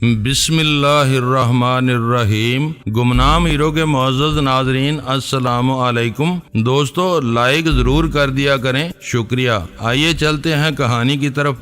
بسم اللہ الرحمن الرحیم۔ گمنام ہیرو کے معزز ناظرین السلام علیکم۔ دوستو لائک ضرور کر دیا کریں، شکریہ۔ آئیے چلتے ہیں کہانی کی طرف۔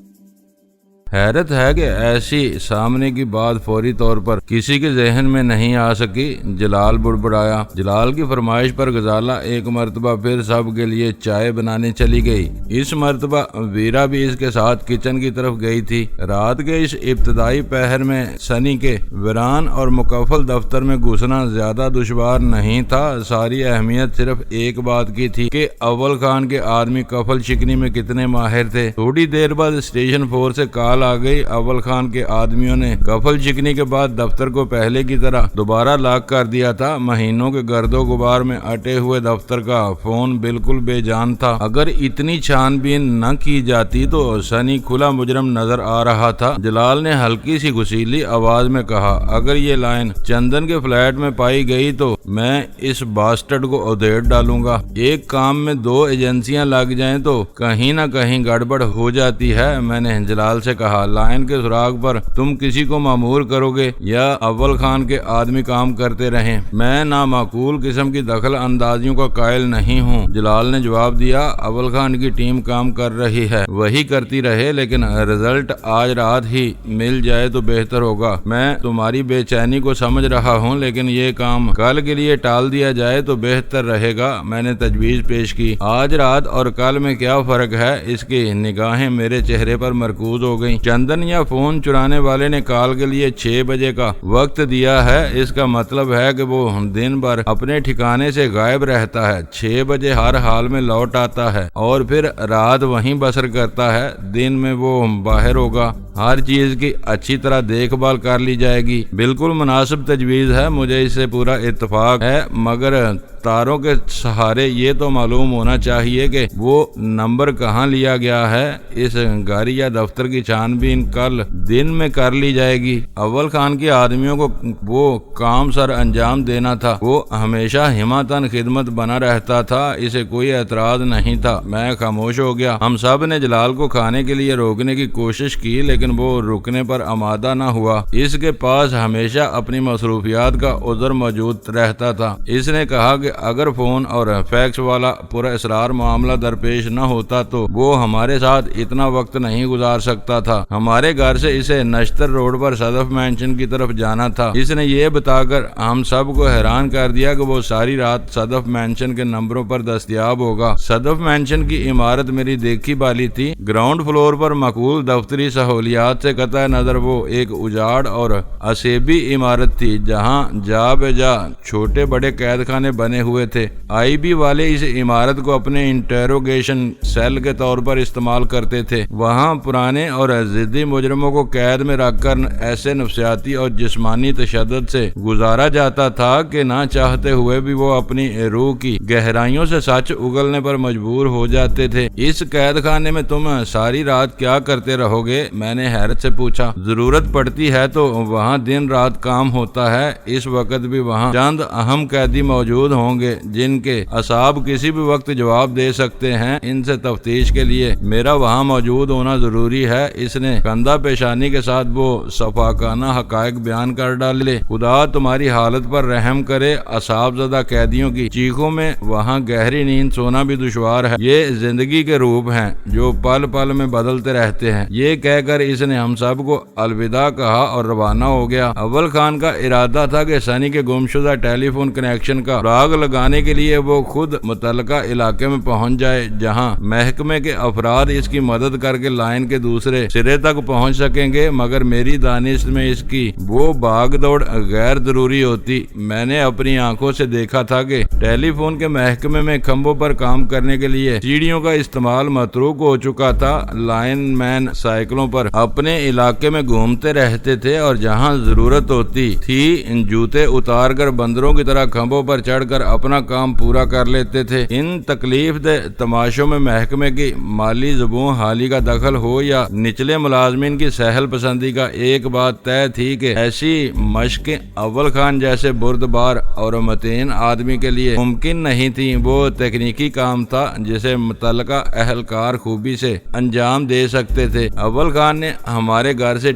حیرت ہے کہ ایسی سامنے کی بات فوری طور پر کسی کے ذہن میں نہیں آ سکی۔ جلال بڑبڑایا۔ جلال کی فرمائش پر غزالہ ایک مرتبہ پھر سب کے لیے چائے بنانے چلی گئی۔ اس مرتبہ ویرا بھی اس کے ساتھ کچن کی طرف گئی تھی۔ رات کے اس ابتدائی پہر میں سنی کے ویران اور مقفل دفتر میں گھسنا زیادہ دشوار نہیں تھا۔ ساری اہمیت صرف ایک بات کی تھی کہ اول خان کے آدمی کفل شکنی میں کتنے ماہر تھے۔ تھوڑی دیر بعد اسٹیشن 4 سے کال آ گئی۔ اول خان کے آدمیوں نے کفل شکنی کے بعد دفتر کو پہلے کی طرح دوبارہ لاک کر دیا تھا۔ مہینوں کے گرد و غبار میں اٹے ہوئے دفتر کا فون بالکل بے جان تھا۔ اگر اتنی چھان بین نہ کی جاتی تو سنی کھلا مجرم نظر آ رہا تھا۔ جلال نے ہلکی سی غصیلی آواز میں کہا، اگر یہ لائن چندن کے فلیٹ میں پائی گئی تو میں اس باسٹرڈ کو ادھیڑ ڈالوں گا۔ ایک کام میں 2 ایجنسیاں لگ جائیں تو کہیں نہ کہیں گڑبڑ ہو جاتی ہے۔ میں نے جلال سے کہا، لائن کے سراغ پر تم کسی کو مامور کرو گے یا اول خان کے آدمی کام کرتے رہیں؟ میں نامعقول قسم کی دخل اندازیوں کا قائل نہیں ہوں۔ جلال نے جواب دیا، اول خان کی ٹیم کام کر رہی ہے، وہی کرتی رہے، لیکن رزلٹ آج رات ہی مل جائے تو بہتر ہوگا۔ میں تمہاری بے چینی کو سمجھ رہا ہوں، لیکن یہ کام کل کے لیے ٹال دیا جائے تو بہتر رہے گا۔ میں نے تجویز پیش کی۔ آج رات اور کل میں کیا فرق ہے؟ اس کی نگاہیں میرے چہرے پر مرکوز ہو گئیں۔ چندن یا فون چرانے والے نے کال کے لیے 6 بجے کا وقت دیا ہے، اس کا مطلب ہے کہ وہ دن بھر اپنے ٹھکانے سے غائب رہتا ہے، 6 بجے ہر حال میں لوٹ آتا ہے اور پھر رات وہیں بسر کرتا ہے۔ دن میں وہ باہر ہوگا، ہر چیز کی اچھی طرح دیکھ بھال کر لی جائے گی۔ بالکل مناسب تجویز ہے، مجھے اس سے پورا اتفاق ہے، مگر تاروں کے سہارے یہ تو معلوم ہونا چاہیے کہ وہ نمبر کہاں لیا گیا ہے۔ اس گاڑی یا دفتر کی چھان بین کل دن میں کر لی جائے گی۔ اول خان کے آدمیوں کو وہ کام سر انجام دینا تھا۔ وہ ہمیشہ ہمتاً خدمت بنا رہتا تھا، اسے کوئی اعتراض نہیں تھا۔ میں خاموش ہو گیا۔ ہم سب نے جلال کو کھانے کے لیے روکنے کی کوشش کی، لیکن وہ رکنے پر آمادہ نہ ہوا۔ اس کے پاس ہمیشہ اپنی مصروفیات کا عذر موجود رہتا تھا۔ اس نے کہا کہ اگر فون اور فیکس والا پورا اسرار معاملہ درپیش نہ ہوتا تو وہ ہمارے ساتھ اتنا وقت نہیں گزار سکتا تھا۔ ہمارے گھر سے اسے نشتر روڈ پر صدف مینشن کی طرف جانا تھا۔ اس نے یہ بتا کر ہم سب کو حیران کر دیا کہ وہ ساری رات صدف مینشن کے نمبروں پر دستیاب ہوگا۔ صدف مینشن کی عمارت میری دیکھی بالی تھی۔ گراؤنڈ فلور پر معقول دفتری سہولیات سے قطع نظر وہ ایک اجاڑ اور اسیبی عمارت تھی، جہاں جا بجا چھوٹے بڑے قید خانے بنے ہوئے تھے۔ آئی بی والے اس عمارت کو اپنے انٹیروگیشن سیل کے طور پر استعمال کرتے تھے۔ وہاں پرانے اور ضدی مجرموں کو قید میں رکھ کر ایسے نفسیاتی اور جسمانی تشدد سے گزارا جاتا تھا کہ نہ چاہتے ہوئے بھی وہ اپنی روح کی گہرائیوں سے سچ اگلنے پر مجبور ہو جاتے تھے۔ اس قید خانے میں تم ساری رات کیا کرتے رہو گے؟ میں نے حیرت سے پوچھا۔ ضرورت پڑتی ہے تو وہاں دن رات کام ہوتا ہے۔ اس وقت بھی وہاں چند اہم قیدی موجود ہوں گے جن کے اعصاب کسی بھی وقت جواب دے سکتے ہیں۔ ان سے تفتیش کے لیے میرا وہاں موجود ہونا ضروری ہے۔ اس نے کندھا پیشانی کے ساتھ وہ صفاقانہ حقائق بیان کر ڈالے۔ خدا تمہاری حالت پر رحم کرے۔ اعصاب زدہ قیدیوں کی چیخوں میں وہاں گہری نیند سونا بھی دشوار ہے۔ یہ زندگی کے روپ ہیں جو پل پل میں بدلتے رہتے ہیں۔ یہ کہہ کر اس نے ہم سب کو الوداع کہا اور روانہ ہو گیا۔ اول خان کا ارادہ تھا کہ سنی کے گمشدہ ٹیلی فون کنیکشن کا راگ لگانے کے لیے وہ خود متعلقہ علاقے میں پہنچ جائے، جہاں محکمے کے افراد اس کی مدد کر کے لائن کے دوسرے سرے تک پہنچ سکیں گے، مگر میری دانش میں اس کی وہ بھاگ دوڑ غیر ضروری ہوتی۔ میں نے اپنی آنکھوں سے دیکھا تھا کہ ٹیلی فون کے محکمے میں کھمبوں پر کام کرنے کے لیے سیڑھیوں کا استعمال متروک ہو چکا تھا۔ لائن مین سائیکلوں پر اپنے علاقے میں گھومتے رہتے تھے اور جہاں ضرورت ہوتی تھی جوتے اتار کر بندروں کی طرح کھمبوں پر چڑھ کر اپنا کام پورا کر لیتے تھے۔ ان تکلیف دہ تماشوں میں محکمے کی مالی زبوں حالی کا دخل ہو یا نچلے ملازمین کی سہل پسندی کا، ایک بات طے تھی کہ ایسی مشقیں اول خان جیسے بردبار اور متین آدمی کے لیے ممکن نہیں تھی۔ وہ تکنیکی کام تھا جسے متعلقہ اہلکار خوبی سے انجام دے سکتے تھے۔ اول خان نے ہمارے گھر سے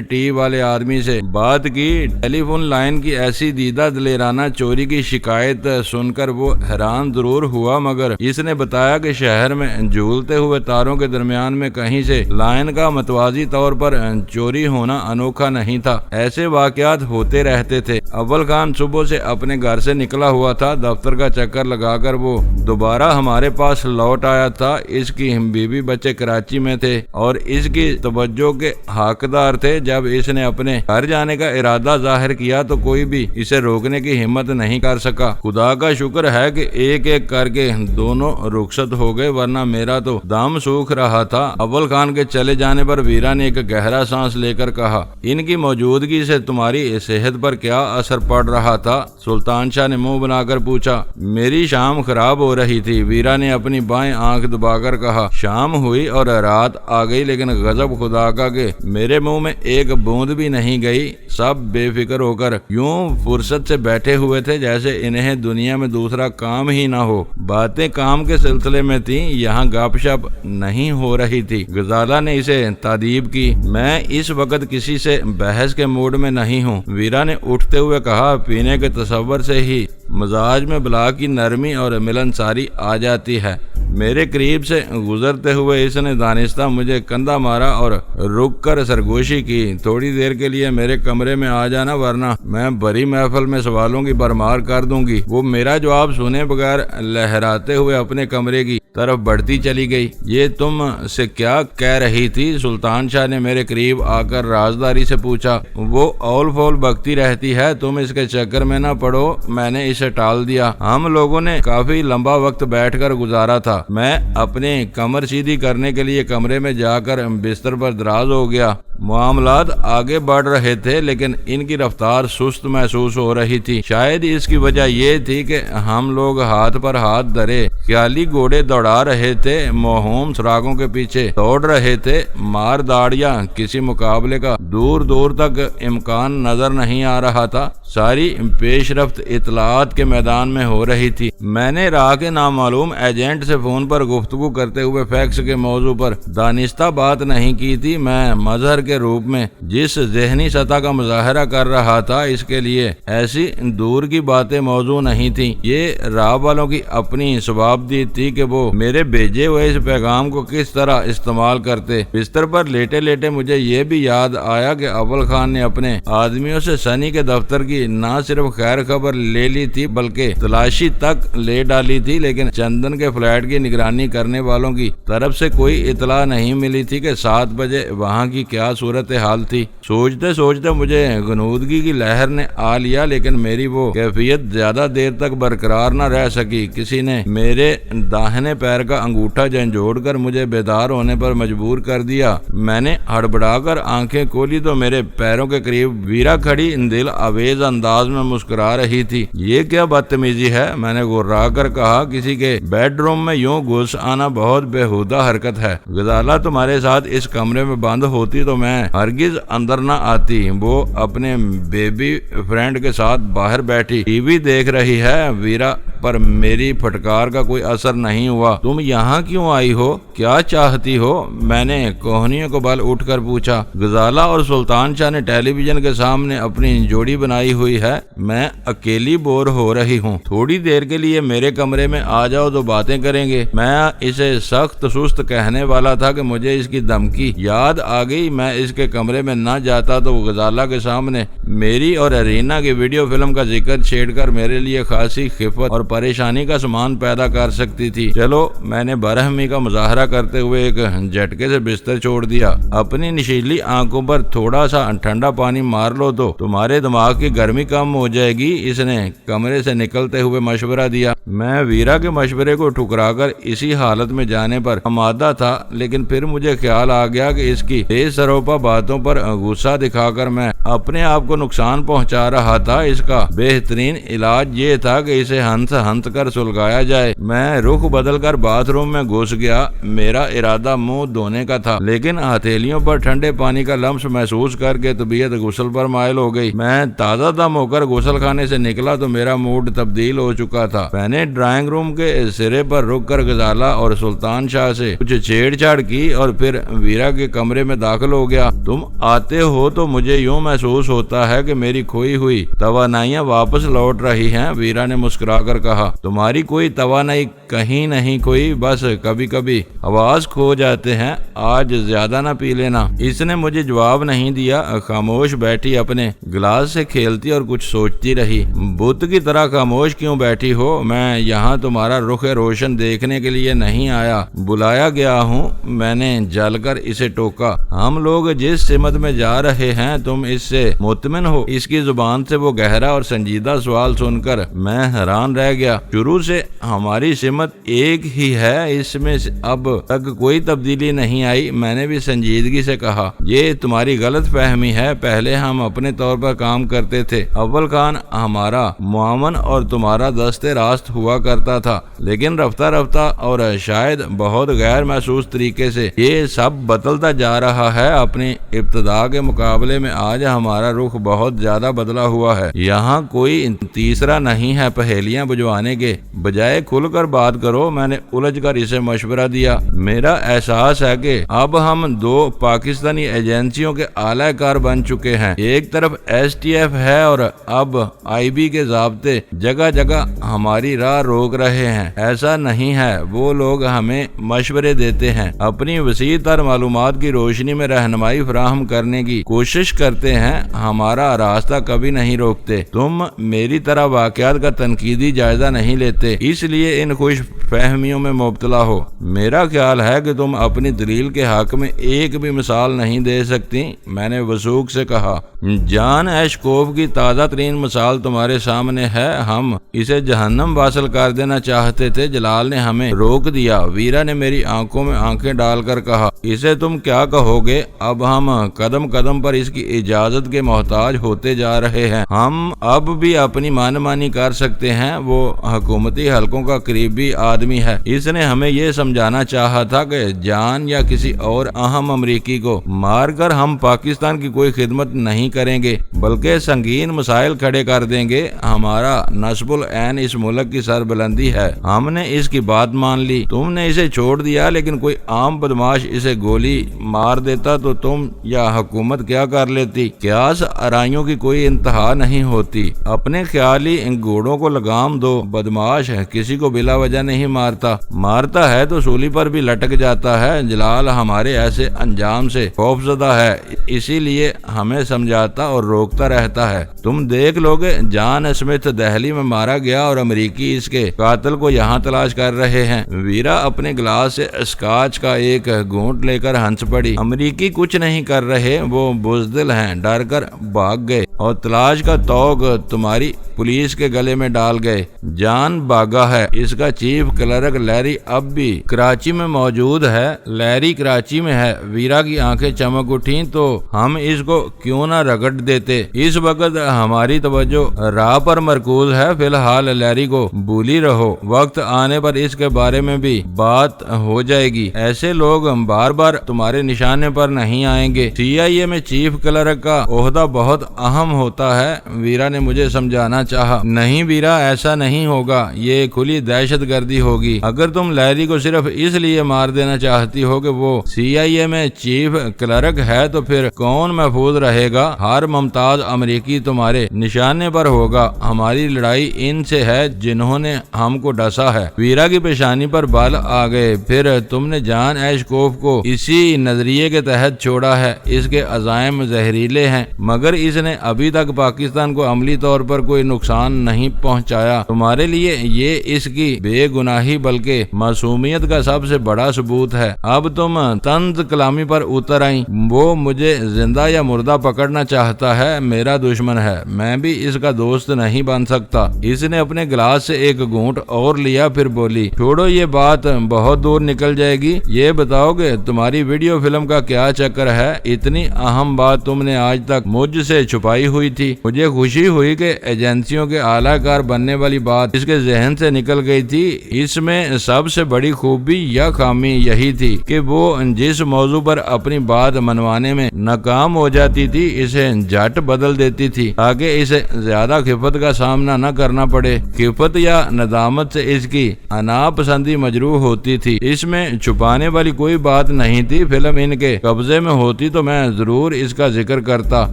ٹی والے آدمی سے بات کی۔ ٹیلی فون لائن کی ایسی دیدہ دلیرانہ چوری کی شکایت سن کر وہ حیران ضرور ہوا، مگر اس نے بتایا کہ شہر میں جھولتے ہوئے تاروں کے درمیان میں کہیں سے لائن کا متوازی طور پر چوری ہونا انوکھا نہیں تھا۔ ایسے واقعات ہوتے رہتے تھے۔ اول خان صبح سے اپنے گھر سے نکلا ہوا تھا۔ دفتر کا چکر لگا کر وہ دوبارہ ہمارے پاس لوٹ آیا تھا۔ اس کی بیوی بچے کراچی میں تھے اور اس کی توجہ کے حقدار تھے۔ جب اس نے اپنے گھر جانے کا ارادہ ظاہر کیا تو کوئی بھی اسے روکنے کی ہمت نہیں کر سکا۔ خدا کا شکر ہے کہ ایک ایک کر کے دونوں رخصت ہو گئے، ورنہ میرا تو دم سوکھ رہا تھا۔ اول خان کے چلے جانے پر ویرا نے ایک گہرا سانس لے کر کہا، ان کی موجودگی سے تمہاری صحت پر کیا اثر پڑ رہا تھا؟ سلطان شاہ نے منہ بنا کر پوچھا۔ میری شام خراب ہو رہی تھی، ویرا نے اپنی بائیں آنکھ دبا کر کہا۔ شام ہوئی اور رات آ گئی، لیکن غضب خدا کا کہ میرے منہ میں ایک بوند بھی نہیں گئی۔ سب بے فکر ہو کر یوں فرصت سے بیٹھے ہوئے تھے جیسے انہیں دنیا میں دوسرا کام ہی نہ ہو۔ باتیں کام کے سلسلے میں تھیں، یہاں گپ شپ نہیں ہو رہی تھی۔ غزالہ نے اسے تادیب کی۔ میں اس وقت کسی سے بحث کے موڈ میں نہیں ہوں، ویرا نے اٹھتے ہوئے کہا۔ پینے کے تصور سے ہی مزاج میں بلا کی نرمی اور ملنساری آ جاتی ہے۔ میرے قریب سے گزرتے ہوئے اس نے دانستہ مجھے کندھا مارا اور رک کر سرگوشی کی۔ تھوڑی دیر کے لیے میرے کمرے میں آ جانا، ورنہ میں بڑی محفل میں سوالوں کی بھرمار کر دوں گی۔ وہ میرا جواب سنے بغیر لہراتے ہوئے اپنے کمرے کی طرف بڑھتی چلی گئی۔ یہ تم سے کیا کہہ رہی تھی؟ سلطان شاہ نے میرے قریب آ کر رازداری سے پوچھا۔ وہ اول فول بکتی رہتی ہے، تم اس کے چکر میں نہ پڑو۔ میں نے اسے ٹال دیا۔ ہم لوگوں نے کافی لمبا وقت بیٹھ کر گزارا تھا۔ میں اپنے کمر سیدھی کرنے کے لیے کمرے میں جا کر بستر پر دراز ہو گیا۔ معاملات آگے بڑھ رہے تھے، لیکن ان کی رفتار سست محسوس ہو رہی تھی۔ شاید اس کی وجہ یہ تھی کہ ہم لوگ ہاتھ پر ہاتھ دھرے خیالی گھوڑے دوڑا رہے تھے، موہوم سراغوں کے پیچھے دوڑ رہے تھے۔ مار داڑیاں کسی مقابلے کا دور دور تک امکان نظر نہیں آ رہا تھا۔ ساری پیش رفت اطلاعات کے میدان میں ہو رہی تھی۔ میں نے راہ کے نامعلوم ایجنٹ سے فون پر گفتگو کرتے ہوئے فیکس کے موضوع پر دانستہ بات نہیں کی تھی۔ میں مظہر کے روپ میں جس ذہنی سطح کا مظاہرہ کر رہا تھا، اس کے لیے ایسی دور کی باتیں موضوع نہیں تھی۔ یہ راہ والوں کی اپنی ثوابدید تھی کہ وہ میرے بھیجے ہوئے اس پیغام کو کس طرح استعمال کرتے۔ بستر پر لیٹے لیٹے مجھے یہ بھی یاد آیا کہ اول خان نے اپنے آدمیوں سے سنی کے دفتر کی نہ صرف خیر خبر لے لی تھی بلکہ تلاشی تک لے ڈالی تھی، لیکن چندن کے فلیٹ کی نگرانی کرنے والوں کی طرف سے کوئی اطلاع نہیں ملی تھی کہ 7 بجے وہاں کی کیا صورتحال تھی۔ سوچتے سوچتے مجھے غنودگی کی لہر نے آ لیا، لیکن میری وہ کیفیت زیادہ دیر تک برقرار نہ رہ سکی۔ کسی نے میرے داہنے پیر کا انگوٹھا جھنجھوڑ کر مجھے بیدار ہونے پر مجبور کر دیا۔ میں نے ہڑبڑا کر آنکھیں کھولی تو میرے پیروں کے قریب ویرا کھڑی دل آویز انداز میں مسکرا رہی تھی۔ یہ کیا بدتمیزی ہے؟ میں نے گھرا کر کہا۔ کسی کے بیڈ روم میں یوں گھس آنا بہت بےہودہ حرکت ہے۔ غزالہ تمہارے ساتھ اس کمرے میں بند ہوتی تو میں ہرگز اندر نہ آتی۔ وہ اپنے بیبی فرینڈ کے ساتھ باہر بیٹھی ٹی وی دیکھ رہی ہے۔ ویرا پر میری پھٹکار کا کوئی اثر نہیں ہوا۔ تم یہاں کیوں آئی ہو؟ کیا چاہتی ہو؟ میں نے کوہنیوں کو بل اٹھ کر پوچھا۔ غزالہ اور سلطان شاہ نے ٹیلی ویژن کے سامنے اپنی جوڑی بنائی ہوئی ہے، میں اکیلی بور ہو رہی ہوں۔ تھوڑی دیر کے لیے میرے کمرے میں آ جاؤ تو باتیں کریں گے۔ میں اسے سخت سست کہنے والا تھا کہ مجھے اس کی دھمکی یاد آ گئی۔ میں اس کے کمرے میں نہ جاتا تو غزالہ کے سامنے میری اور رینا کی ویڈیو فلم کا ذکر چھیڑ کر میرے لیے خاصی خفت اور پریشانی کا سامان پیدا کر سکتی تھی۔ چلو، میں نے برہمی کا مظاہرہ کرتے ہوئے ایک جھٹکے سے بستر چھوڑ دیا۔ اپنی نشیلی آنکھوں پر تھوڑا سا ٹھنڈا پانی مار لو تو تمہارے دماغ کی گرمی کم ہو جائے گی، اس نے کمرے سے نکلتے ہوئے مشورہ دیا۔ میں ویرا کے مشورے کو ٹھکرا کر اسی حالت میں جانے پر آمادہ تھا، لیکن پھر مجھے خیال آ گیا کہ اس کی بے سروپا باتوں پر غصہ دکھا کر میں اپنے آپ کو کو نقصان پہنچا رہا تھا، اس کا بہترین علاج یہ تھا کہ اسے ہنس ہنس کر سلگایا جائے۔ میں رخ بدل کر باتھ روم میں گھس گیا۔ میرا ارادہ منہ دھونے کا تھا، لیکن ہتھیلیوں پر ٹھنڈے پانی کا لمس محسوس کر کے طبیعت غسل پر مائل ہو گئی۔ میں تازہ دم ہو کر غسل خانے سے نکلا تو میرا موڈ تبدیل ہو چکا تھا۔ میں نے ڈرائنگ روم کے سرے پر رک کر غزالہ اور سلطان شاہ سے کچھ چھیڑ چھاڑ کی اور پھر ویرا کے کمرے میں داخل ہو گیا۔ تم آتے ہو تو مجھے یوں محسوس ہوتا ہے کہ میری کھوئی ہوئی توانائیاں واپس لوٹ رہی ہیں، ویرا نے مسکرا کر کہا۔ تمہاری کوئی توانائی کہیں نہیں کھوئی، بس کبھی کبھی حواس کھو جاتے ہیں، آج زیادہ نہ پی لینا۔ اس نے مجھے جواب نہیں دیا، خاموش بیٹھی اپنے گلاس سے کھیلتی اور کچھ سوچتی رہی۔ بت کی طرح خاموش کیوں بیٹھی ہو؟ میں یہاں تمہارا رخ روشن دیکھنے کے لیے نہیں آیا، بلایا گیا ہوں، میں نے جل کر اسے ٹوکا۔ ہم لوگ جس سمت میں جا رہے ہیں تم اس سے مطمئن ہو؟ اس کی زبان سے وہ گہرا اور سنجیدہ سوال سن کر میں حیران رہ گیا۔ شروع سے ہماری سمت ایک ہی ہے، اس میں اب تک کوئی تبدیلی نہیں آئی، میں نے بھی سنجیدگی سے کہا۔ یہ تمہاری غلط فہمی ہے، پہلے ہم اپنے طور پر کام کرتے تھے، اول خان ہمارا معاون اور تمہارا دست راست ہوا کرتا تھا، لیکن رفتہ رفتہ اور شاید بہت غیر محسوس طریقے سے یہ سب بدلتا جا رہا ہے۔ اپنی ابتدا کے مقابلے میں آج ہمارا رخ بہت زیادہ بدلا ہوا ہے۔ یہاں کوئی تیسرا نہیں ہے، پہیلیاں بجوانے کے بجائے کھل کر بات کرو، میں نے الجھ کر اسے مشورہ دیا۔ میرا احساس ہے کہ اب ہم دو پاکستانی ایجنسیوں کے اعلی کار بن چکے ہیں، ایک طرف STF ہے اور اب IB کے ضابطے جگہ جگہ ہماری راہ روک رہے ہیں۔ ایسا نہیں ہے، وہ لوگ ہمیں مشورے دیتے ہیں، اپنی وسیع تر معلومات کی روشنی میں رہنمائی فراہم کرنے کی کوشش کرتے ہیں، ہمارا راستہ کبھی نہیں روکتے۔ تم میری طرح واقعات کا تنقیدی جائزہ نہیں لیتے، اس لیے ان خوش فہمیوں میں مبتلا ہو۔ میرا خیال ہے کہ تم اپنی دلیل کے حق میں ایک بھی مثال نہیں دے سکتی، میں نے وثوق سے کہا۔ جان ایشکوف کی تازہ ترین مثال تمہارے سامنے ہے، ہم اسے جہنم واصل کر دینا چاہتے تھے، جلال نے ہمیں روک دیا، ویرا نے میری آنکھوں میں آنکھیں ڈال کر کہا۔ اسے تم کیا کہو گے؟ اب ہم قدم قدم پر اس کی اجازت کے محتاج ہوتے جا رہے ہیں، ہم اب بھی اپنی مان مانی کر سکتے ہیں۔ وہ حکومتی حلقوں کا قریبی آدمی ہے، اس نے ہمیں یہ سمجھانا چاہا تھا کہ جان یا کسی اور اہم امریکی کو مار کر ہم پاکستان کی کوئی خدمت نہیں کریں گے بلکہ سنگین مسائل کھڑے کر دیں گے۔ ہمارا نصب العین اس ملک کی سربلندی ہے، ہم نے اس کی بات مان لی، تم نے اسے چھوڑ دیا، لیکن کوئی عام بدماش اسے گولی مار دیتا تو تم یا حکومت کیا کر لیتی؟ قیاس آرائیوں کی کوئی انتہا نہیں ہوتی، اپنے خیالی ان گھوڑوں کو لگام دو، بدماش کسی کو بلا وجہ نہیں مارتا ہے تو سولی پر بھی لٹک جاتا ہے۔ جلال ہمارے ایسے انجام سے خوفزدہ ہے، اسی لیے ہمیں سمجھاتا اور روکتا رہتا ہے۔ تم دیکھ لو گے، جان اسمتھ دہلی میں مارا گیا اور امریکی اس کے قاتل کو یہاں تلاش کر رہے ہیں۔ ویرا اپنے گلاس سے اسکاچ کا ایک گھونٹ لے کر ہنس پڑی۔ امریکی کچھ نہیں کر رہے، وہ بزدل ہیں، ڈر کر بھاگ گئے اور تلاش کا توغ تمہاری پولیس کے گلے میں ڈال گئے۔ جان بھاگا ہے، اس کا چیف کلرک لیری اب بھی کراچی میں موجود ہے۔ لیری کراچی میں ہے، ویرا کی آنکھیں چمک اٹھیں، تو ہم اس کو کیوں نہ رگڑ دیتے؟ اس وقت ہماری توجہ راہ پر مرکوز ہے، فی الحال لیری کو بھولی رہو، وقت آنے پر اس کے بارے میں بھی بات ہو جائے گی۔ ایسے لوگ بار بار تمہارے نشانے پر نہیں آئیں گے۔ CIA میں چیف کلرک کا عہدہ بہت اہم ہوتا ہے، ویرا نے مجھے سمجھانا چاہا۔ نہیں ویرا، ایسا نہیں ہوگا، یہ کھلی دہشت گردی ہوگی۔ اگر تم لیری کو صرف اس لیے مار دینا چاہتی ہو کہ وہ CIA میں چیف کلرک ہے تو پھر کون محفوظ رہے گا؟ ہر ممتاز امریکی تمہارے نشانے پر ہوگا۔ ہماری لڑائی ان سے ہے جنہوں نے ہم کو ڈسا ہے۔ ویرا کی پیشانی پر بال آ گئے۔ پھر تم نے جان ایشکوف کو اسی نظریے کے تحت چھوڑا ہے، اس کے عزائم زہریلے ہیں، مگر اس نے ابھی تک پاکستان کو عملی طور پر کوئی نقصان نہیں پہنچایا۔ تمہارے لیے یہ اس کی بے گناہی بلکہ معصومیت کا سب سے بڑا ثبوت ہے۔ اب تم طنز کلامی پر اتر آئیں۔ وہ مجھے زندہ یا مردہ پکڑنا چاہتا ہے، میرا دشمن ہے، میں بھی اس کا دوست نہیں بن سکتا۔ اس نے اپنے گلاس سے ایک گھونٹ اور لیا، پھر بولی، چھوڑو، یہ بات بہت دور نکل جائے گی۔ یہ بتاؤ کہ تمہاری ویڈیو فلم کا کیا چکر ہے؟ اتنی اہم بات تم نے آج تک مجھ سے چھپائی ہوئی تھی۔ مجھے خوشی ہوئی کہ ایجنسیوں کے اعلی کار بننے والی بات اس کے ذہن سے نکل گئی تھی۔ اس میں سب سے بڑی خوبی یا خامی یہی تھی کہ وہ جس موضوع پر اپنی بات منوانے میں ناکام ہو جاتی تھی اسے جھٹ بدل دیتی تھی تاکہ اسے زیادہ خفت کا سامنا نہ کرنا پڑے۔ خفت یا ندامت سے اس کی ناپسندی مجروح ہوتی تھی۔ اس میں چھپانے والی کوئی بات نہیں تھی۔ فلم ان کے قبضے میں ہوتی تو میں ضرور اس کا ذکر کرتا۔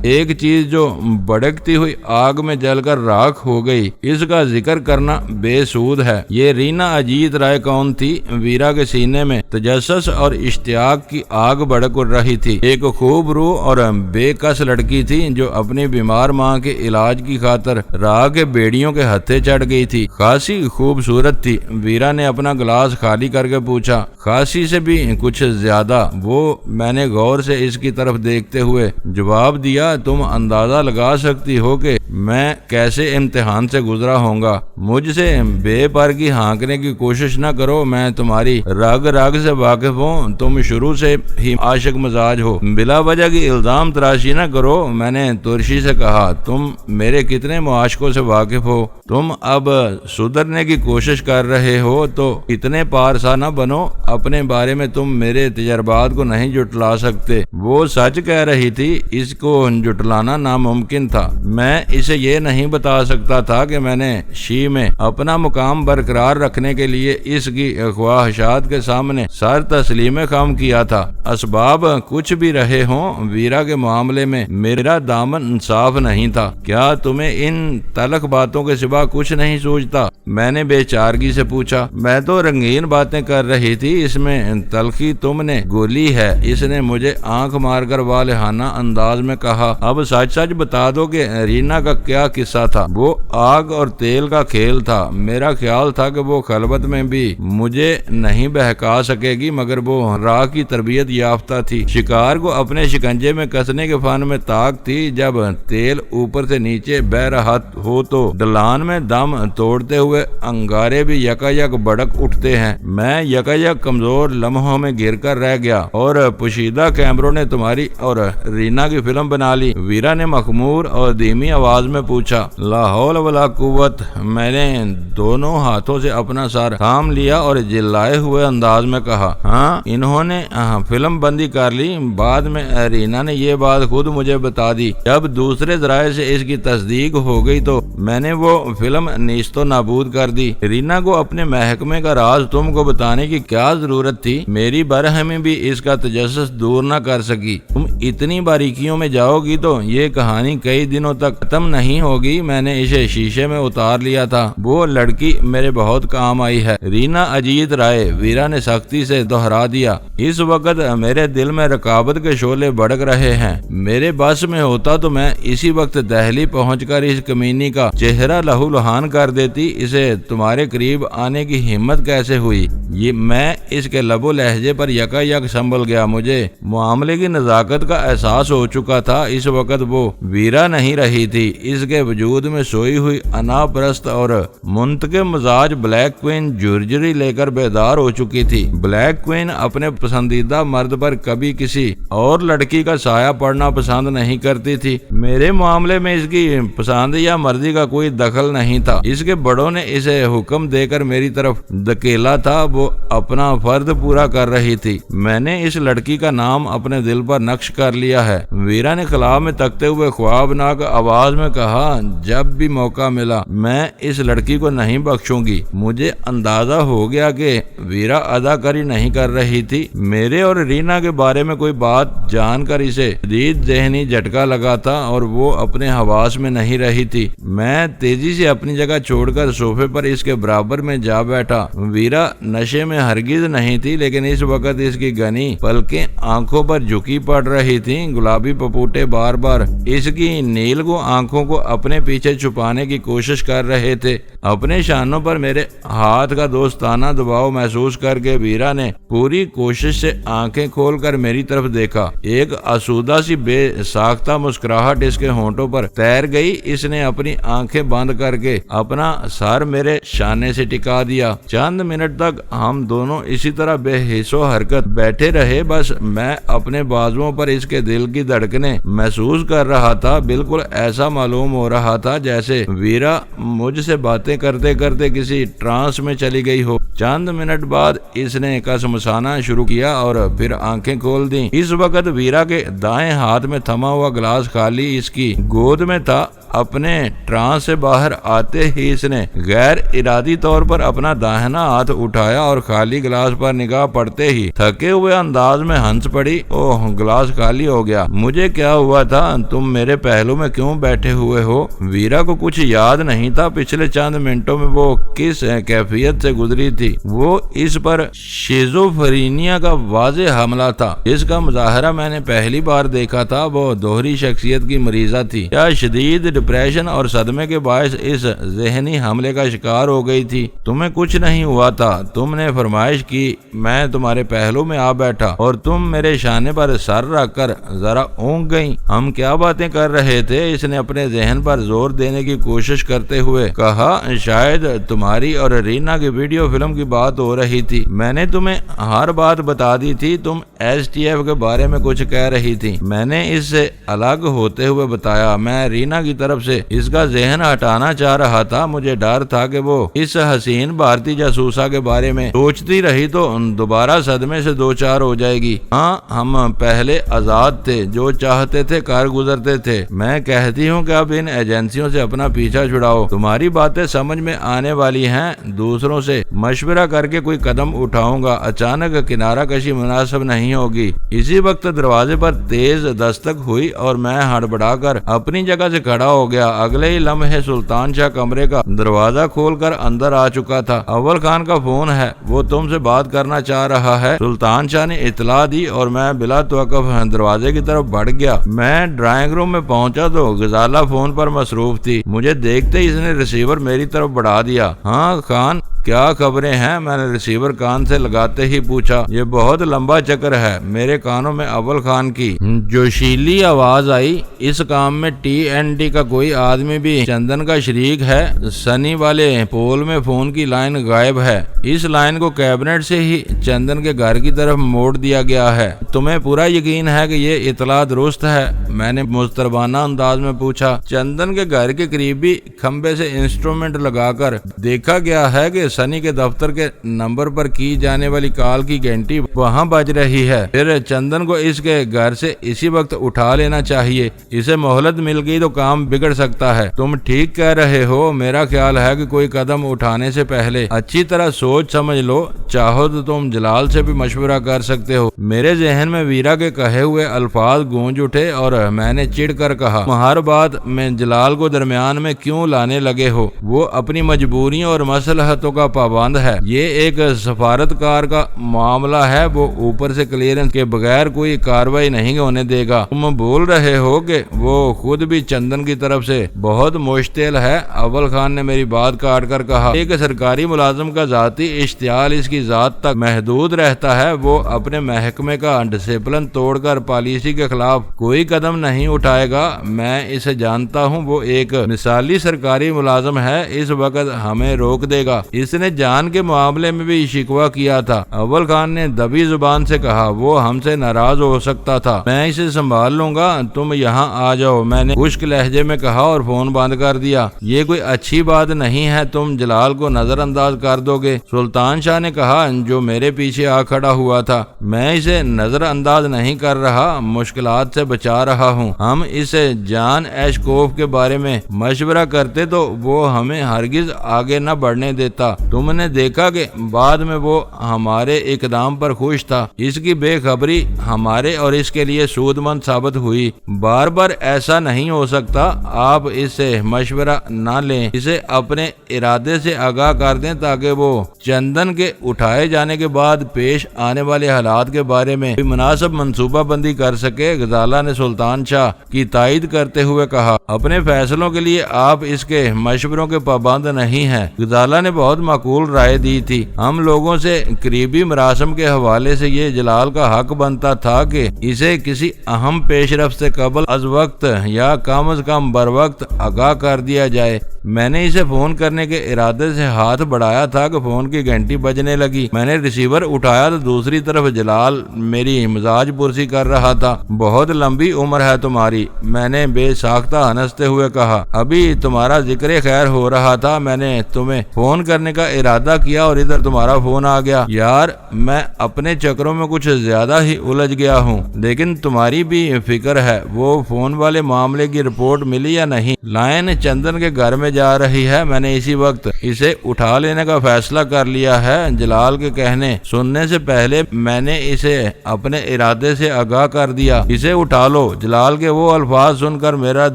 ایک چیز جو بھڑکتی ہوئی آگ میں جل کر راکھ ہو گئی، اس کا ذکر کرنا بے سود ہے۔ یہ رینا اجیت رائے کون تھی؟ ویرا کے سینے میں تجسس اور اشتیاق کی آگ بھڑک رہی تھی۔ ایک خوب روح اور بے کس لڑکی تھی جو اپنی بیمار ماں کے علاج کی خاطر راہ کے بیڑیوں کے ہتھے چڑھ گئی تھی۔ خاصی خوبصورت تھی۔ ویرا نے اپنا گلاس خالی کر کے پوچھا۔ خاصی سے بھی کچھ زیادہ، وہ میں نے غور سے اس کی طرف دیکھتے ہوئے جواب دیا۔ تم اندازہ لگا سکتی ہو کہ میں کیسے امتحان سے گزرا ہوں گا۔ مجھ سے بے پر کی ہانکنے کی کوشش نہ کرو، میں تمہاری رگ رگ سے واقف ہوں۔ تم شروع سے ہی عاشق مزاج ہو، بلا وجہ کی الزام تراشی نہ کرو۔ میں نے ترشی سے کہا، تم میرے کتنے معاشقوں سے واقف ہو؟ تم اب سدھرنے کی کوشش کر رہے ہو تو اتنے پارسا نہ بنو۔ اپنے بارے میں تم میرے تجربات کو نہیں جٹلا سکتے۔ وہ سچ کہہ رہی تھی، اس کو جٹلانا ناممکن تھا۔ میں اسے یہ نہیں بتا سکتا تھا کہ میں نے شی میں اپنا مقام برقرار رکھنے کے لیے اس کی خواہشات کے سامنے سر تسلیم خم کیا تھا۔ اسباب کچھ بھی رہے ہوں، ویرا کے معاملے میں میرا دامن صاف نہیں تھا۔ کیا تمہیں ان تلخ باتوں کے سوا کچھ نہیں سوچتا؟ میں نے بے چارگی سے پوچھا۔ میں تو رنگین باتیں کر رہی تھی، اس میں تلخی تم نے گولی ہے۔ اس نے مجھے آنکھ مار کر والہانہ انداز میں کہا۔ اب سچ سچ بتا دو کہ رینا کا کیا قصہ تھا؟ وہ آگ اور تیل کا کھیل تھا۔ میرا خیال تھا کہ وہ خلوت میں بھی مجھے نہیں بہکا سکے گی، مگر وہ راہ کی تربیت یافتہ تھی۔ شکار کو اپنے شکنجے میں کسنے کے فن میں طاق تھی۔ جب تیل اوپر سے نیچے بہ رہا ہو تو ڈلان میں دم توڑتے ہوئے انگارے بھی یکا یک بڑک اٹھتے ہیں۔ میں یکا یک کمزور لمحوں میں گر کر رہ گیا اور پوشیدہ کیمروں نے تمہاری اور رینا کی فلم بنا لی۔ ویرا نے مخمور اور دھیمی آواز میں پوچھا۔ لا حول ولا قوت۔ میں نے دونوں ہاتھوں سے اپنا سر تھام لیا اور جلائے ہوئے انداز میں کہا، ہاں انہوں نے فلم بندی کر لی۔ بعد میں رینا نے یہ بات خود مجھے بتا دی۔ جب دوسرے ذرائع سے اس کی تصدیق ہو گئی تو میں نے وہ فلم نیست و نابود کر دی۔ رینا کو اپنے محکمے کا راز تم کو بتانے کی کیا ضرورت تھی؟ میری برہمی بھی اس کا تجسس دور نہ کر سکی۔ تم اتنی باریکیوں میں جاؤ گی تو یہ کہانی کئی دنوں تک ختم نہیں ہوگی۔ میں نے اسے شیشے میں اتار لیا تھا۔ وہ لڑکی میرے بہت کام آئی ہے۔ رینا اجیت رائے، ویرا نے سختی سے دہرا دیا۔ اس وقت میرے دل میں رقابت کے شعلے بھڑک رہے ہیں۔ میرے بس میں ہوتا تو میں اسی وقت دہلی پہنچ کر اس کمینی کا چہرہ لہو لہان کر دیتی۔ اسے تمہارے قریب آنے کی ہمت کیسے ہوئی؟ یہ میں اس کے لب و لہجے پر یکا یک سنبھل گیا۔ مجھے معاملے کی نزاکت کا احساس ہو چکا تھا۔ اس وقت وہ ویرا نہیں رہی تھی، اس کے وجود میں سوئی ہوئی انا پرست اور منتقم مزاج بلیک کوئن جرجری لے کر بیدار ہو چکی تھی۔ بلیک کوئن اپنے پسندیدہ مرد پر کبھی کسی اور لڑکی کا سایہ پڑنا پسند نہیں کرتی تھی۔ میرے معاملے میں اس کی پسند یا مرضی کا کوئی دخل نہیں تھا۔ اس کے بڑوں نے اسے حکم دے کر میری طرف دھکیلا تھا۔ وہ اپنا فرض پورا کر رہی تھی۔ میں نے اس لڑکی کا نام اپنے دل پر نقش کر لیا ہے۔ ویرا نے خلا میں تکتے ہوئے خوابناک آواز میں کہا، جب بھی موقع ملا میں اس لڑکی کو نہیں بخشوں گی۔ مجھے اندازہ ہو گیا کہ ویرا اداکاری نہیں کر رہی تھی۔ میرے اور رینا کے بارے میں کوئی بات جان کر اسے شدید ذہنی جھٹکا لگا تھا اور وہ اپنے حواس میں نہیں رہی تھی۔ میں تیزی سے اپنی جگہ چھوڑ کر صوفے پر اس کے برابر میں جا بیٹھا۔ ویرا نشے میں ہرگز نہیں تھی، لیکن اس وقت اس کی گھنی پلکیں آنکھوں پر جھکی پڑ رہی تھیں۔ گلابی پپوٹے بار بار اس کی نیلگو آنکھوں آنکھوں کو اپنے پیچھے چھپانے کی کوشش کر رہے تھے۔ اپنے شانوں پر میرے ہاتھ کا دوستانہ دباؤ محسوس کر کے ویرا نے پوری کوشش سے آنکھیں کھول کر میری طرف دیکھا۔ ایک آسودہ سی بے ساختہ مسکراہٹ اس کے ہونٹوں پر تیر گئی۔ اس نے اپنی آنکھیں بند کر کے اپنا سر میرے شانے سے ٹکا دیا۔ چند منٹ تک ہم دونوں اسی طرح بے حس و حرکت بیٹھے رہے۔ بس میں اپنے بازوؤں پر اس کے دل کی دھڑکنیں محسوس کر رہا تھا۔ بالکل ایسا معلوم ہو رہا تھا جیسے ویرا مجھ سے باتیں کرتے کرتے کسی ٹرانس میں چلی گئی ہو۔ چند منٹ بعد اس نے کسمسانا شروع کیا اور پھر آنکھیں کھول دیں۔ اس وقت ویرا کے دائیں ہاتھ میں تھما ہوا گلاس خالی اس کی گود میں تھا۔ اپنے ٹرانس سے باہر آتے ہی اس نے غیر ارادی طور پر اپنا داہنا ہاتھ اٹھایا اور خالی گلاس پر نگاہ پڑتے ہی تھکے ہوئے انداز میں ہنس پڑی۔ اوہ، گلاس خالی ہو گیا۔ مجھے کیا ہوا تھا؟ تم میرے پہلو میں کیوں بیٹھے ہوئے ہو؟ ویرا کو کچھ یاد نہیں تھا پچھلے چند منٹوں میں وہ کس کیفیت سے گزری تھی۔ وہ اس پر شیزوفرینیا کا واضح حملہ تھا جس کا مظاہرہ میں نے پہلی بار دیکھا تھا۔ وہ دوہری شخصیت کی مریضہ تھی یا شدید ڈپریشن اور صدمے کے باعث اس ذہنی حملے کا شکار ہو گئی تھی۔ تمہیں کچھ نہیں ہوا تھا۔ تم نے فرمائش کی، میں تمہارے پہلو میں آ بیٹھا اور تم میرے شانے پر سر رکھ کر ذرا اونگ گئی۔ ہم کیا باتیں کر رہے تھے؟ اس نے اپنے ذہن پر زور دینے کی کوشش کرتے ہوئے کہا۔ شاید تمہاری اور رینا کی ویڈیو فلم کی بات ہو رہی تھی۔ میں نے تمہیں ہر بات بتا دی تھی۔ تم ایس ٹی ایف کے بارے میں کچھ کہہ رہی تھی۔ میں نے اس سے الگ ہوتے ہوئے بتایا۔ میں رینا کی طرف سے اس کا ذہن ہٹانا چاہ رہا تھا۔ مجھے ڈر تھا کہ وہ اس حسین بھارتی جاسوسا کے بارے میں سوچتی رہی تو دوبارہ صدمے سے دوچار ہو جائے گی۔ ہاں، ہم پہلے آزاد تھے، جو چاہتے تھے کر گزرتے تھے۔ میں کہتی ہوں کہ اب ان ایجنسیوں سے اپنا پیچھا چھڑاؤ۔ تمہاری باتیں سمجھ میں آنے والی ہیں۔ دوسروں سے مشورہ کر کے کوئی قدم اٹھاؤں گا۔ اچانک کنارہ کشی مناسب نہیں ہوگی۔ اسی وقت دروازے پر تیز دستک ہوئی اور میں ہڑبڑا کر اپنی جگہ سے کھڑا ہو گیا۔ اگلے ہی لمحے سلطان شاہ کمرے کا دروازہ کھول کر اندر آ چکا تھا۔ اول خان کا فون ہے، وہ تم سے بات کرنا چاہ رہا ہے، سلطان شاہ نے اطلاع دی اور میں بلا توقف دروازے کی طرف بڑھ گیا۔ میں ڈرائنگ روم میں پہنچا تو غزالہ فون پر مصروف تھی۔ مجھے دیکھتے ہی اس نے ریسیور میری طرف بڑھا دیا۔ ہاں خان، کیا خبریں ہیں؟ میں نے ریسیور کان سے لگاتے ہی پوچھا۔ یہ بہت لمبا چکر ہے۔ میرے کانوں میں اول خان کی جوشیلی آواز آئی۔ اس کام میں ٹی این ٹی کا کوئی آدمی بھی چندن کا شریک ہے؟ سنی والے پول میں فون کی لائن غائب ہے۔ اس لائن کو کیبنٹ سے ہی چندن کے گھر کی طرف موڑ دیا گیا ہے۔ تمہیں پورا یقین ہے کہ یہ اطلاع درست ہے؟ میں نے مضطربانہ انداز میں پوچھا۔ چندن کے گھر کے قریبی کھمبے سے انسٹرومنٹ لگا کر دیکھا گیا ہے کہ سنی کے دفتر کے نمبر پر کی جانے والی کال کی گھنٹی وہاں بج رہی ہے۔ پھر چندن کو اس کے گھر سے اسی وقت اٹھا لینا چاہیے۔ اسے مہلت مل گئی تو کام بگڑ سکتا ہے۔ تم ٹھیک کہہ رہے ہو۔ میرا خیال ہے کہ کوئی قدم اٹھانے سے پہلے اچھی طرح سوچ سمجھ لو۔ چاہو تو تم جلال سے بھی مشورہ کر سکتے ہو۔ میرے ذہن میں ویرا کے کہے ہوئے الفاظ گونج اٹھے اور میں نے چڑ کر کہا، ہر بات میں جلال کو درمیان میں کیوں لانے لگے ہو؟ وہ اپنی مجبوریوں اور مصلحتوں کا پابند ہے۔ یہ ایک سفارتکار کا معاملہ ہے۔ وہ اوپر سے کلیئرنس کے بغیر کوئی کاروائی نہیں ہونے دے گا۔ تم بول رہے ہو کہ وہ خود بھی چندن کی طرف سے بہت مشتعل ہے؟ اول خان نے میری بات کاٹ کر کہا، ایک سرکاری ملازم کا ذاتی اشتعال اس کی ذات تک محدود رہتا ہے۔ وہ اپنے محکمے کا ڈسپلن توڑ کر پالیسی کے خلاف کوئی قدم نہیں اٹھائے گا۔ میں اسے جانتا ہوں۔ وہ ایک مثالی سرکاری ملازم ہے۔ اس وقت ہمیں روک دے گا۔ اس نے جان کے معاملے میں بھی شکوہ کیا تھا۔ اول خان نے دبی زبان سے کہا، وہ ہم سے ناراض ہو سکتا تھا۔ میں اسے سنبھال لوں گا۔ تم یہاں آ جاؤ، میں نے خشک لہجے میں کہا اور فون بند کر دیا۔ یہ کوئی اچھی بات نہیں ہے۔ تم جلال کو نظر انداز کر دو گے؟ سلطان شاہ نے کہا، جو میرے پیچھے آ کھڑا ہوا تھا۔ میں اسے نظر انداز نہیں کر رہا، مشکلات سے بچا رہا ہوں۔ ہم اسے جان ایشکوف کے بارے میں مشورہ کرتے تو وہ ہمیں ہرگز آگے نہ بڑھنے دیتا۔ تم نے دیکھا کہ بعد میں وہ ہمارے اقدام پر خوش تھا۔ اس کی بے خبری ہمارے اور اس کے لیے سود مند ثابت ہوئی۔ بار بار ایسا نہیں ہو سکتا۔ آپ اس سے مشورہ نہ لیں، اسے اپنے ارادے سے آگاہ کر دیں تاکہ وہ چندن کے اٹھائے جانے کے بعد پیش آنے والے حالات کے بارے میں مناسب منصوبہ بندی کر سکے۔ غزالہ نے سلطان شاہ کی تائید کرتے ہوئے کہا، اپنے فیصلوں کے لیے آپ اس کے مشوروں کے پابند نہیں ہیں۔ غزالہ نے بہت معقول رائے دی تھی۔ ہم لوگوں سے قریبی مراسم کے حوالے سے یہ جلال کا حق بنتا تھا کہ اسے کسی اہم پیش رفت سے قبل از وقت یا کم از کم بر وقت آگاہ کر دیا جائے۔ میں نے اسے فون کرنے کے ارادے سے ہاتھ بڑھایا تھا کہ فون کی گھنٹی بجنے لگی۔ میں نے ریسیور اٹھایا تو دوسری طرف جلال میری مزاج پرسی کر رہا تھا۔ بہت لمبی عمر ہے تمہاری، میں نے بے ساختہ ہنستے ہوئے کہا۔ ابھی تمہارا ذکر خیر ہو رہا تھا، میں نے تمہیں فون کرنے کا ارادہ کیا اور ادھر تمہارا فون آ گیا۔ یار میں اپنے چکروں میں کچھ زیادہ ہی الجھ گیا ہوں، لیکن تمہاری بھی فکر ہے۔ وہ فون والے معاملے کی رپورٹ ملی یا نہیں؟ لائن چندن کے گھر میں جا رہی ہے، میں نے اسی وقت اسے اٹھا لینے کا فیصلہ کر لیا ہے۔ جلال کے کہنے سننے سے پہلے میں نے اسے اپنے ارادے سے آگاہ کر دیا۔ اسے اٹھا لو۔ جلال کے وہ الفاظ سن کر میرا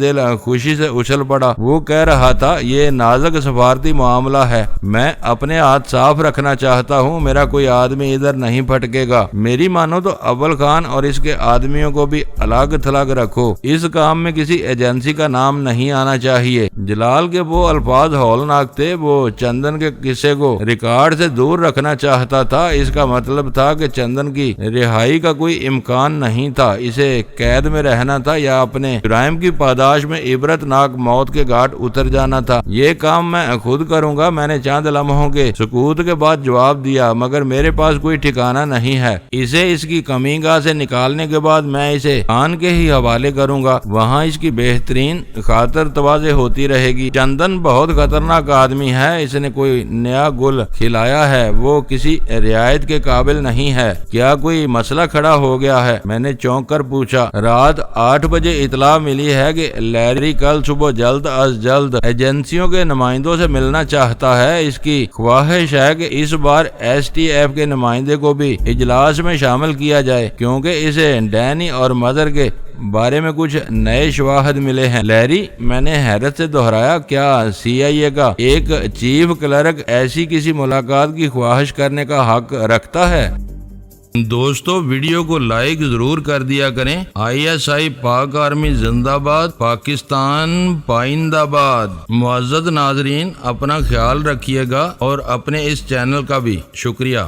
دل خوشی سے اچھل پڑا۔ وہ کہہ رہا تھا، یہ نازک سفارتی معاملہ ہے، میں اپنے ہاتھ صاف رکھنا چاہتا ہوں، میرا کوئی آدمی ادھر نہیں پھٹکے گا۔ میری مانو تو اول خان اور اس کے آدمیوں کو بھی الگ تھلگ رکھو، اس کام میں کسی ایجنسی کا نام نہیں آنا چاہیے۔ جلال کے وہ الفاظ ہولناک تھے۔ وہ چندن کے قصے کو ریکارڈ سے دور رکھنا چاہتا تھا۔ اس کا مطلب تھا کہ چندن کی رہائی کا کوئی امکان نہیں تھا، اسے قید میں رہنا تھا یا اپنے جرائم کی پاداش میں عبرت ناک موت کے گھاٹ اتر جانا تھا۔ یہ کام میں خود کروں گا، میں نے چند لمحوں کے سکوت کے بعد جواب دیا، مگر میرے پاس کوئی ٹھکانہ نہیں ہے۔ اسے اس کی کمی گاہ سے نکالنے کے بعد میں اسے خان کے ہی حوالے کروں گا، وہاں اس کی بہترین خاطر تواضع ہوتی رہے گی۔ چندن بہت خطرناک آدمی ہے، اس نے کوئی نیا گل کھلایا ہے، وہ کسی رعایت کے قابل نہیں ہے۔ کیا کوئی مسئلہ کھڑا ہو گیا ہے؟ میں نے چونک کر پوچھا۔ رات 8 بجے اطلاع ملی ہے کہ لیری کل صبح جلد از جلد ایجنسیوں کے نمائندوں سے ملنا چاہتا ہے۔ اس کی خواہش ہے کہ اس بار ایس ٹی ایف کے نمائندے کو بھی اجلاس میں شامل کیا جائے، کیونکہ اسے ڈینی اور مدر کے بارے میں کچھ نئے شواہد ملے ہیں۔ لیری، میں نے حیرت سے دہرایا، کیا سی آئی اے کا ایک چیف کلرک ایسی کسی ملاقات کی خواہش کرنے کا حق رکھتا ہے؟ دوستو ویڈیو کو لائک ضرور کر دیا کریں۔ آئی ایس آئی پاک آرمی زندہ باد، پاکستان پائندہ باد۔ معزز ناظرین، اپنا خیال رکھیے گا اور اپنے اس چینل کا بھی شکریہ۔